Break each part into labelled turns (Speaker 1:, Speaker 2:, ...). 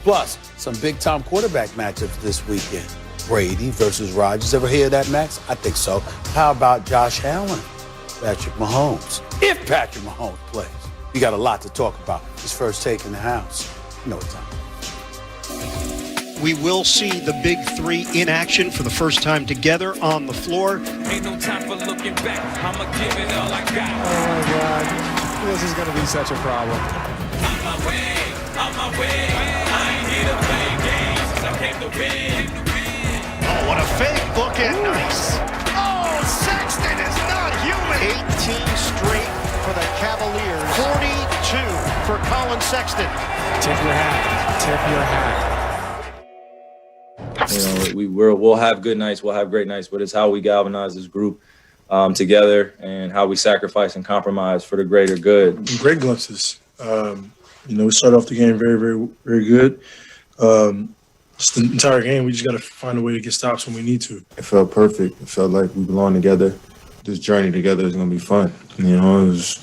Speaker 1: Plus, some big-time quarterback matchups this weekend. Brady versus Rodgers. Ever hear of that, Max? I think so. How about Josh Allen? Patrick Mahomes. If Patrick Mahomes plays. We got a lot to talk about. His first take in the house. You know what time.
Speaker 2: We will see the big three in action for the first time together on the floor.
Speaker 3: Ain't no time for looking back. I'ma give it all I got.
Speaker 4: Oh my God. This is going to be such a problem.
Speaker 3: On my way. I ain't here to play games. I came to win.
Speaker 2: Oh, what a fake. Look at nice. Oh, Sexton is not human. 18 straight for the Cavaliers. 42 for Colin Sexton.
Speaker 4: Tip your hat. Tip your hat.
Speaker 5: You know, we'll have good nights, we'll have great nights, but it's how we galvanize this group together and how we sacrifice and compromise for the greater good.
Speaker 6: Great glimpses. We started off the game very, very, very good. Just the entire game, we just got to find a way to get stops when we need to.
Speaker 7: It felt perfect. It felt like we belong together. This journey together is going to be fun. You know, it was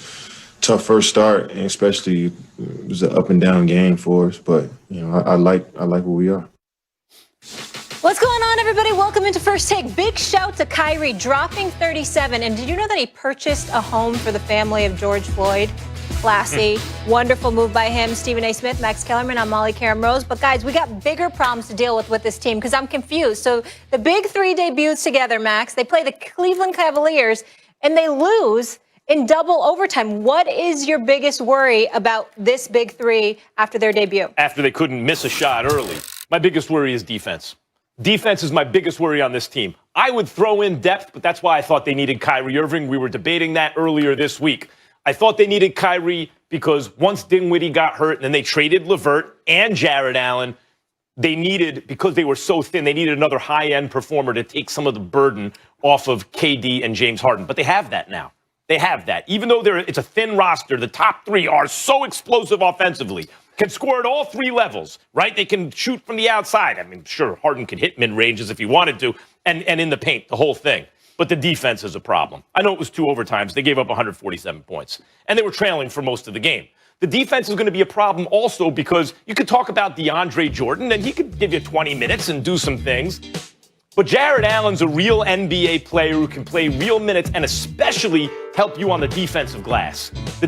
Speaker 7: a tough first start, and especially it was an up and down game for us. But I like where we are.
Speaker 8: What's going on, everybody? Welcome into First Take. Big shout to Kyrie dropping 37. And did you know that he purchased a home for the family of George Floyd? Classy, wonderful move by him. Stephen A. Smith, Max Kellerman, I'm Molly Karam Rose. But guys, we got bigger problems to deal with this team because I'm confused. So the big three debuts together, Max. They play the Cleveland Cavaliers and they lose in double overtime. What is your biggest worry about this big three after their debut?
Speaker 9: After they couldn't miss a shot early. My biggest worry is defense. Defense is my biggest worry on this team. I would throw in depth, but that's why I thought they needed Kyrie Irving. We were debating that earlier this week. I thought they needed Kyrie because once Dinwiddie got hurt and then they traded LeVert and Jared Allen, they needed, because they were so thin, they needed another high-end performer to take some of the burden off of KD and James Harden. But they have that now. They have that. Even though it's a thin roster, the top three are so explosive offensively. Can score at all three levels, right? They can shoot from the outside. I mean, sure, Harden could hit mid-ranges if he wanted to, and in the paint, the whole thing. But the defense is a problem. I know it was 2 overtimes. They gave up 147 points, and they were trailing for most of the game. The defense is going to be a problem also because you could talk about DeAndre Jordan, and he could give you 20 minutes and do some things. But Jared Allen's a real NBA player who can play real minutes and especially help you on the defensive glass. The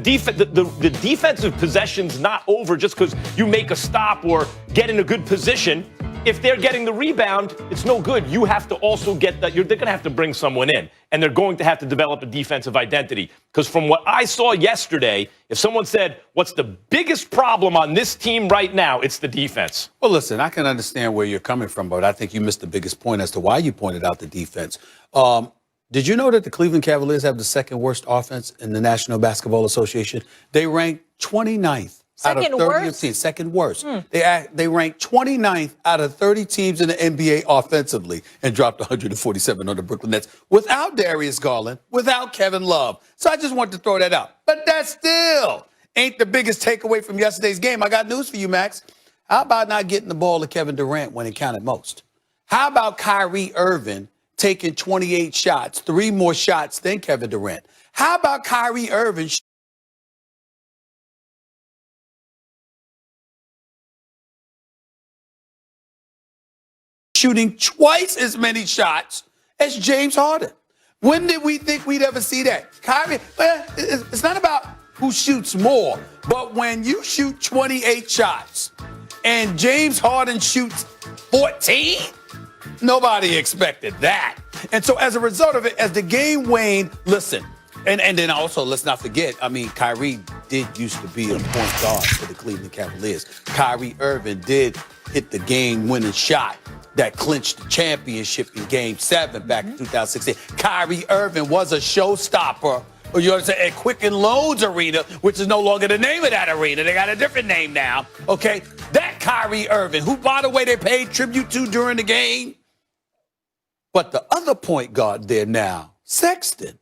Speaker 9: defensive possession's not over just because you make a stop or get in a good position. If they're getting the rebound, it's no good. You have to also get that. They're going to have to bring someone in, and they're going to have to develop a defensive identity. Because from what I saw yesterday, if someone said, what's the biggest problem on this team right now, it's the defense.
Speaker 1: Well, listen, I can understand where you're coming from, but I think you missed the biggest point as to why you pointed out the defense. Did you know that the Cleveland Cavaliers have the second worst offense in the National Basketball Association? They rank 29th. Out of 30 teams, second worst. They ranked 29th out of 30 teams in the NBA offensively and dropped 147 on the Brooklyn Nets without Darius Garland, without Kevin Love. So I just wanted to throw that out. But that still ain't the biggest takeaway from yesterday's game. I got news for you, Max. How about not getting the ball to Kevin Durant when it counted most? How about Kyrie Irving taking 28 shots, 3 more shots than Kevin Durant? How about Kyrie Irving shooting twice as many shots as James Harden? When did we think we'd ever see that? Kyrie, it's not about who shoots more, but when you shoot 28 shots and James Harden shoots 14, nobody expected that. And so as a result of it, as the game waned, listen, and then also let's not forget, I mean, Kyrie did used to be a point guard for the Cleveland Cavaliers. Kyrie Irving did hit the game-winning shot that clinched the championship in Game 7 back in 2016. Kyrie Irving was a showstopper, or you understand, at Quicken Loans Arena, which is no longer the name of that arena. They got a different name now, okay? That Kyrie Irving, who, by the way, they paid tribute to during the game. But the other point guard there now, Sexton,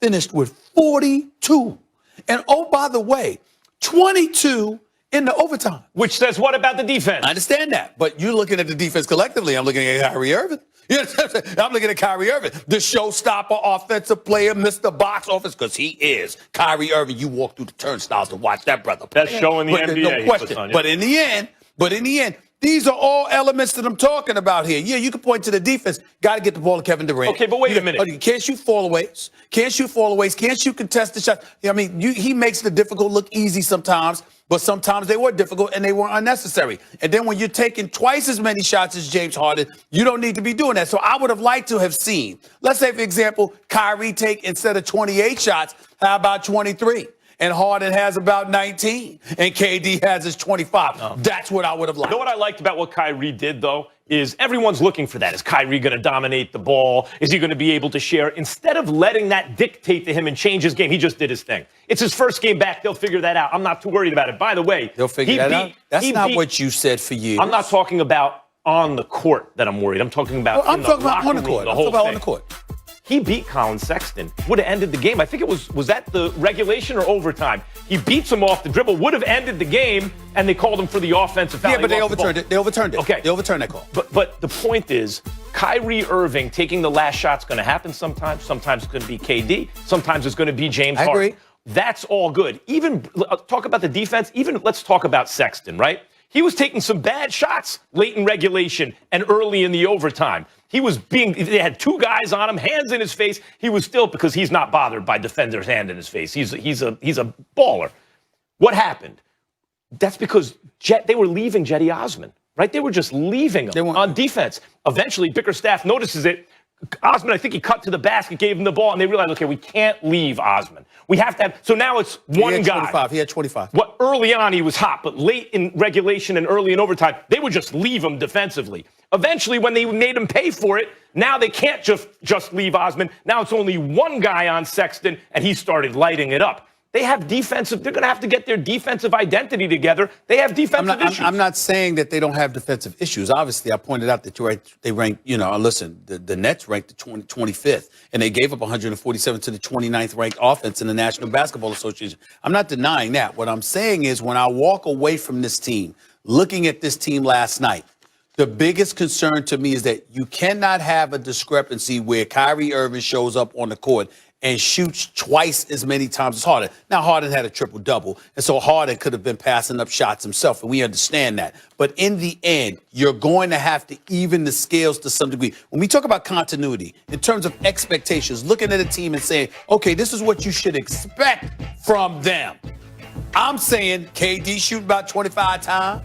Speaker 1: finished with 42. And, oh, by the way, 22 in the overtime.
Speaker 9: Which says what about the defense?
Speaker 1: I understand that. But you're looking at the defense collectively. I'm looking at Kyrie Irving. You know what I'm saying? I'm looking at Kyrie Irving, the showstopper offensive player, Mr. Box Office, because he is. Kyrie Irving, you walk through the turnstiles to watch that brother play.
Speaker 9: Best show in the NBA.
Speaker 1: No question. But in the end, But in the end, these are all elements that I'm talking about here. Yeah, you can point to the defense. Got to get the ball to Kevin Durant.
Speaker 9: Okay, but wait a minute.
Speaker 1: You can't shoot fallaways. Can't shoot contested shots. I mean, he makes the difficult look easy sometimes, but sometimes they were difficult and they were unnecessary. And then when you're taking twice as many shots as James Harden, you don't need to be doing that. So I would have liked to have seen, let's say, for example, Kyrie take, instead of 28 shots, how about 23? And Harden has about 19, and KD has his 25.
Speaker 9: Oh.
Speaker 1: That's what I would have liked.
Speaker 9: You know what I liked about what Kyrie did, though, is everyone's looking for that. Is Kyrie going to dominate the ball? Is he going to be able to share? Instead of letting that dictate to him and change his game, he just did his thing. It's his first game back. They'll figure that out. I'm not too worried about it. By the way,
Speaker 1: they'll figure that out. That's not what you said for years.
Speaker 9: I'm not talking about on the court that I'm worried. I'm talking about
Speaker 1: I'm talking about on the court. I'm talking about on the court.
Speaker 9: He beat Colin Sexton, would have ended the game. I think it was that the regulation or overtime? He beats him off the dribble, would have ended the game, and they called him for the offensive foul.
Speaker 1: Yeah, but they overturned it. They overturned it.
Speaker 9: Okay.
Speaker 1: They overturned that call.
Speaker 9: But the point is, Kyrie Irving taking the last shot's going to happen sometimes. Sometimes it's going to be KD. Sometimes it's going to be James Harden.
Speaker 1: I agree.
Speaker 9: That's all good. Even talk about the defense. Even let's talk about Sexton, right? He was taking some bad shots late in regulation and early in the overtime. They had two guys on him, hands in his face. He was still, because he's not bothered by defenders' hand in his face. He's a baller. What happened? That's because they were leaving Jetty Osman, right? They were just leaving him on defense. Eventually, Bickerstaff notices it. Osman, I think he cut to the basket, gave him the ball, and they realized, okay, we can't leave Osman. We have to have, so now it's one guy.
Speaker 1: He had 25.
Speaker 9: Early on, he was hot, but late in regulation and early in overtime, they would just leave him defensively. Eventually, when they made him pay for it, now they can't just leave Osman. Now it's only one guy on Sexton, and he started lighting it up. They have defensive. They're going to have to get their defensive identity together. They have defensive issues.
Speaker 1: I'm not saying that they don't have defensive issues. Obviously, I pointed out that they ranked, listen, the Nets ranked the 25th, and they gave up 147 to the 29th ranked offense in the National Basketball Association. I'm not denying that. What I'm saying is when I walk away from this team, looking at this team last night, the biggest concern to me is that you cannot have a discrepancy where Kyrie Irving shows up on the court and shoots twice as many times as Harden. Now, Harden had a triple-double, and so Harden could have been passing up shots himself, and we understand that. But in the end, you're going to have to even the scales to some degree. When we talk about continuity, in terms of expectations, looking at a team and saying, okay, this is what you should expect from them. I'm saying KD shooting about 25 times,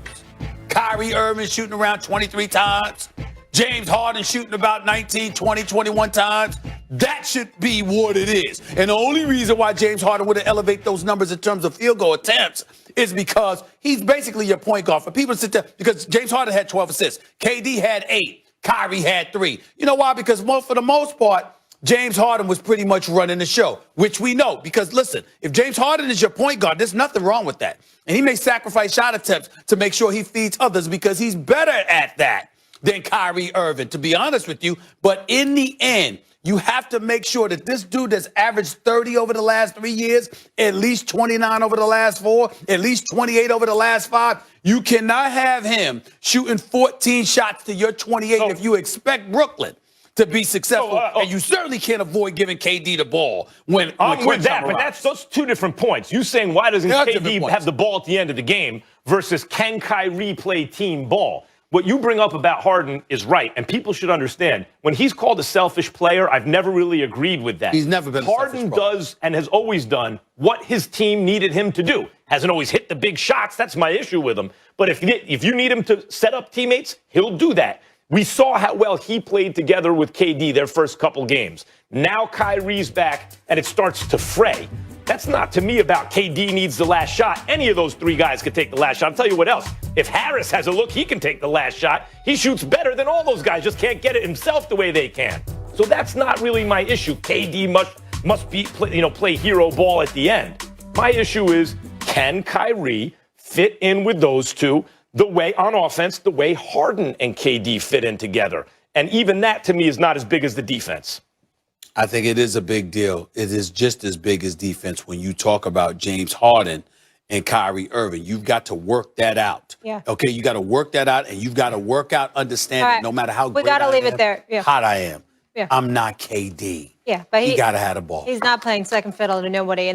Speaker 1: Kyrie Irving shooting around 23 times, James Harden shooting about 19, 20, 21 times. That should be what it is. And the only reason why James Harden would elevate those numbers in terms of field goal attempts is because he's basically your point guard. For people to sit there, because James Harden had 12 assists. KD had 8. Kyrie had 3. You know why? Because for the most part, James Harden was pretty much running the show, which we know. Because listen, if James Harden is your point guard, there's nothing wrong with that. And he may sacrifice shot attempts to make sure he feeds others because he's better at that than Kyrie Irving, to be honest with you. But in the end, you have to make sure that this dude that's averaged 30 over the last 3 years, at least 29 over the last 4, at least 28 over the last 5, you cannot have him shooting 14 shots to your 28 if you expect Brooklyn to be successful. And you certainly can't avoid giving KD the ball when
Speaker 9: I'm with that, but those two different points. You saying why doesn't KD have the ball at the end of the game versus can Kyrie play team ball? What you bring up about Harden is right, and people should understand. When he's called a selfish player, I've never really agreed with that.
Speaker 1: He's never been a selfish
Speaker 9: Harden
Speaker 1: player.
Speaker 9: does and has always done what his team needed him to do. Hasn't always hit the big shots. That's my issue with him. But if you need him to set up teammates, he'll do that. We saw how well he played together with KD their first couple games. Now Kyrie's back, and it starts to fray. That's not, to me, about KD needs the last shot. Any of those 3 guys could take the last shot. I'll tell you what else. If Harris has a look, he can take the last shot. He shoots better than all those guys, just can't get it himself the way they can. So that's not really my issue. KD must play hero ball at the end. My issue is, can Kyrie fit in with those two the way, on offense, the way Harden and KD fit in together? And even that, to me, is not as big as the defense.
Speaker 1: I think it is a big deal. It is just as big as defense when you talk about James Harden and Kyrie Irving. You've got to work that out.
Speaker 8: Yeah.
Speaker 1: Okay, you got to work that out, and you've got to work out understanding no matter how great
Speaker 8: got to leave
Speaker 1: it
Speaker 8: there. Yeah.
Speaker 1: Hot I am.
Speaker 8: Yeah.
Speaker 1: I'm not KD.
Speaker 8: Yeah, but
Speaker 1: he got to have the ball.
Speaker 8: He's not playing second fiddle to nobody.